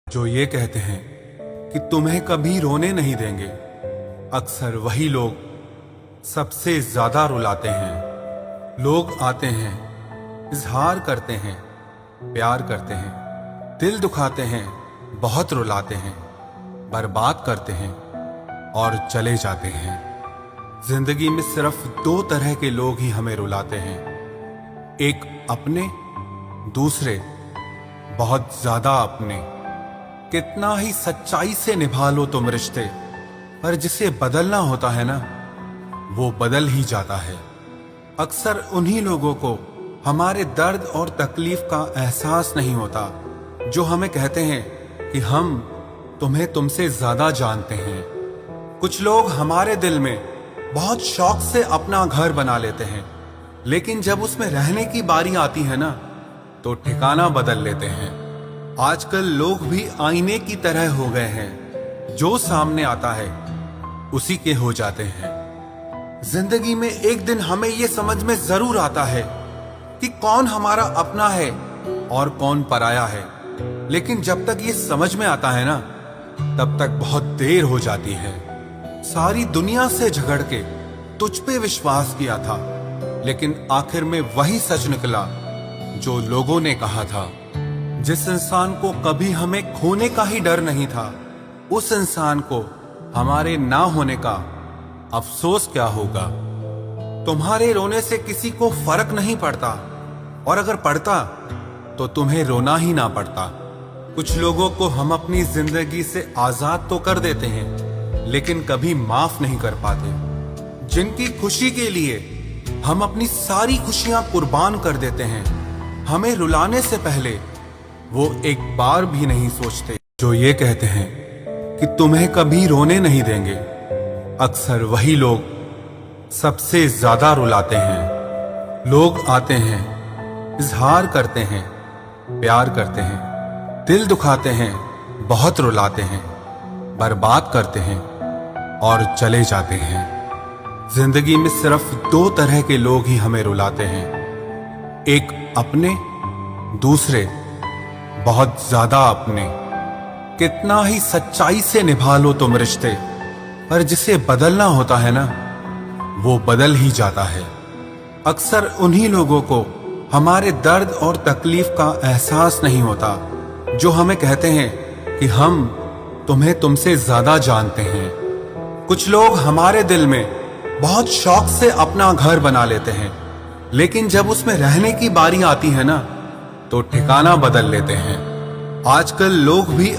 जो ये कहते हैं कि तुम्हें कभी रोने नहीं देंगे, अक्सर वही लोग सबसे ज्यादा रुलाते हैं। लोग आते हैं, इजहार करते हैं, प्यार करते हैं, दिल दुखाते हैं, बहुत रुलाते हैं, बर्बाद करते हैं और चले जाते हैं। जिंदगी में सिर्फ दो तरह के लोग ही हमें रुलाते हैं, एक अपने, दूसरे बहुत ज्यादा अपने। कितना ही सच्चाई से निभा लो तुम रिश्ते, पर जिसे बदलना होता है ना, वो बदल ही जाता है। अक्सर उन्हीं लोगों को हमारे दर्द और तकलीफ का एहसास नहीं होता, जो हमें कहते हैं कि हम तुम्हें तुमसे ज्यादा जानते हैं। कुछ लोग हमारे दिल में बहुत शौक से अपना घर बना लेते हैं, लेकिन जब उसमें रहने की बारी आती है ना, तो ठिकाना बदल लेते हैं। आजकल लोग भी आईने की तरह हो गए हैं, जो सामने आता है उसी के हो जाते हैं। जिंदगी में एक दिन हमें यह समझ में जरूर आता है कि कौन हमारा अपना है और कौन पराया है, लेकिन जब तक ये समझ में आता है ना, तब तक बहुत देर हो जाती है। सारी दुनिया से झगड़ के तुझ पे विश्वास किया था, लेकिन आखिर में वही सच निकला जो लोगों ने कहा था। जिस इंसान को कभी हमें खोने का ही डर नहीं था, उस इंसान को हमारे ना होने का अफसोस क्या होगा। तुम्हारे रोने से किसी को फर्क नहीं पड़ता, और अगर पड़ता तो तुम्हें रोना ही ना पड़ता। कुछ लोगों को हम अपनी जिंदगी से आजाद तो कर देते हैं, लेकिन कभी माफ नहीं कर पाते। जिनकी खुशी के लिए हम अपनी सारी खुशियां कुर्बान कर देते हैं, हमें रुलाने से पहले वो एक बार भी नहीं सोचते। जो ये कहते हैं कि तुम्हें कभी रोने नहीं देंगे, अक्सर वही लोग सबसे ज्यादा रुलाते हैं। लोग आते हैं, इजहार करते हैं, प्यार करते हैं, दिल दुखाते हैं, बहुत रुलाते हैं, बर्बाद करते हैं और चले जाते हैं। जिंदगी में सिर्फ दो तरह के लोग ही हमें रुलाते हैं, एक अपने, दूसरे बहुत ज्यादा अपने। कितना ही सच्चाई से निभा लो तुम रिश्ते, पर जिसे बदलना होता है ना, वो बदल ही जाता है। अक्सर उन्हीं लोगों को हमारे दर्द और तकलीफ का एहसास नहीं होता, जो हमें कहते हैं कि हम तुम्हें तुमसे ज्यादा जानते हैं। कुछ लोग हमारे दिल में बहुत शौक से अपना घर बना लेते हैं, लेकिन जब उसमें रहने की बारी आती है ना, तो ठिकाना बदल लेते हैं। आजकल लोग भी